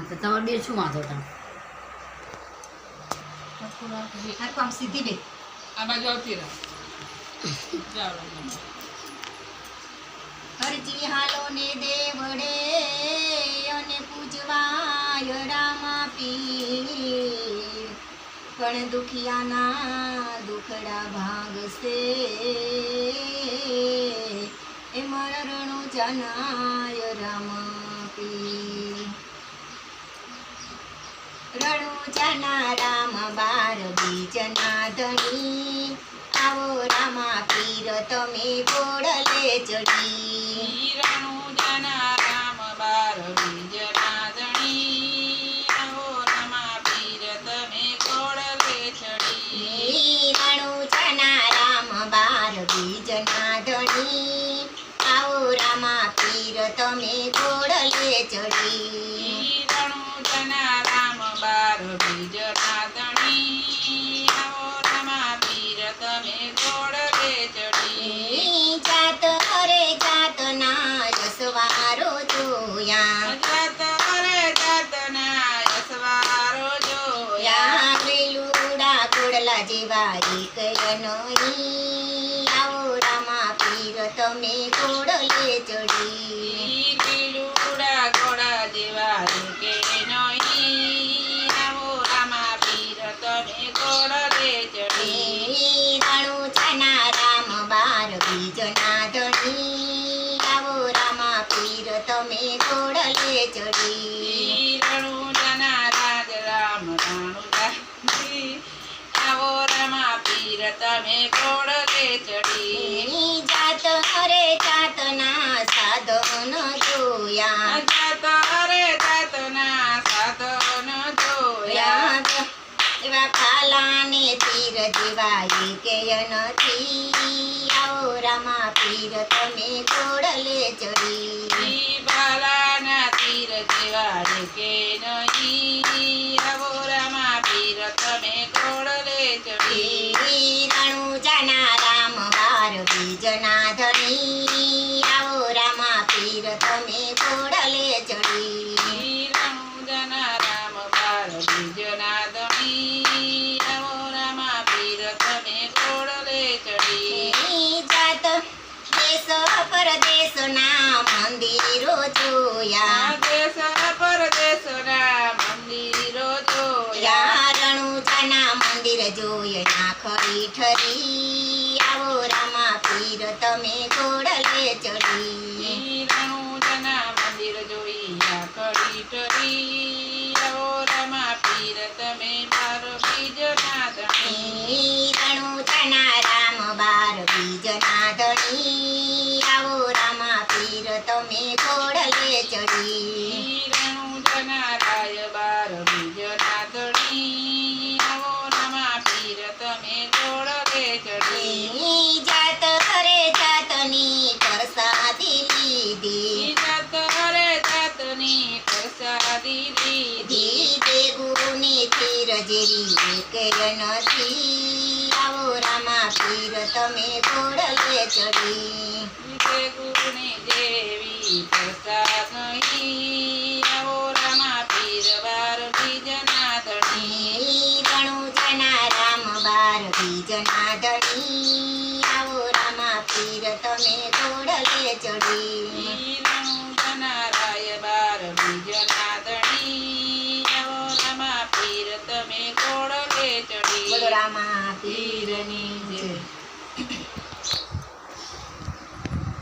તો તમારે બે શું વાંધો હતા? આમ સીધી બે આ બાજુ આવતી રહે. હરજી હાલો ને દેવડે અને પૂજવાય રામા પીર, પણ દુખિયાના દુખડા ભાગશે એ મરણું જનાય રામા પીર. રણું જના રામ બાર બીજના ધણી, આવો રામા પીર તમે ઘોડલે ચડી. રણું જના રામ બાર બીજના ધણી, આવો રામા પીર તમે ઘોડલે ચડી. રણું જના રામ બાર બીજના ધણી, આવો રામા પીર તમે ઘોડલે ચડી. રણું જના રામ બાર બીજના ધણી, આવો રામા પીર તમે ઘોડલે ચડી. જાત હરે જાતના જસવારો જોયા, જાત હરે જાતના યસવારો જોયા. વેલુડા ઘોડલા જેવા એક નહીં, આવો રામા પીર તમે ઘોડલે ચડી. લીલુડા ઘોડા જેવા કે નહીં, આવો રામા પીર તમે ઘોડલે ચડી. રણું જના રામ બાર બીજના ધણી, આવો રામા પીર તમે ઘોડલે ચડી. રણું જના રાજ રામ રાણું રાજી, આવો રામા પીર તમે ઘોડલે ચડી. જાત હરે જાતના સાધન જોયા, જાત હરે જાતના સાધન જોયા. એવા કાલાને તીર જેવા એકેય નથી, આવો રામા પીર તમે ઘોડલે ચડી. બાલાના તીર જેવા કે નહીં, આવો રામા પીર તમે ઘોડલે ચડી. રણું જના રામ બાર બીજના ધણી, આવો રામા પીર તમે ઘોડલે ચડી. રણું જના રામ બાર બીજના ધણી, આવો રામા પીર તમે ઘોડલે ચડી. જાત દેશ પરદેશના મંદિરો જોયા, દેશ પરદેશના મંદિરો જોયા. રણું જના મંદિર જોયા ખરી ઠરી, આવો રામા પીર તમે ઘોડલે ચડી. રણું જના મંદિર જોયા ખરી ઠરી, આવો રામા પીર તમે બાર બીજના ધણી. રણું જના રામ બાર બીજના ધણી, આવો રામા પીર તમે ઘોડલે ચડી. રણું જના રાય બાર બીજના ધણી, આવો રામા પીર તમે ઘોડલે ચડી. જાત હરે જાતની પ્રસાદી લીધી, જાત હરે જાતની પ્રસાદી લીધી. દેગુને તીર જેવી એકેય નથી, આવો રામા પીર તમે ઘોડલે ચડી. ગુરુની દેવી પ્રસાદ નહીં, આવો રામા પીર બાર બીજના ધણી. રણું જના રામ બાર બીજના ધણી, આવો રામા પીર તમે ઘોડલે ચડી. રણું જના રાય બાર બીજના ધણી, આવો રામા પીર તમે ઘોડલે ચડી. બોલો રામા પીરની જય.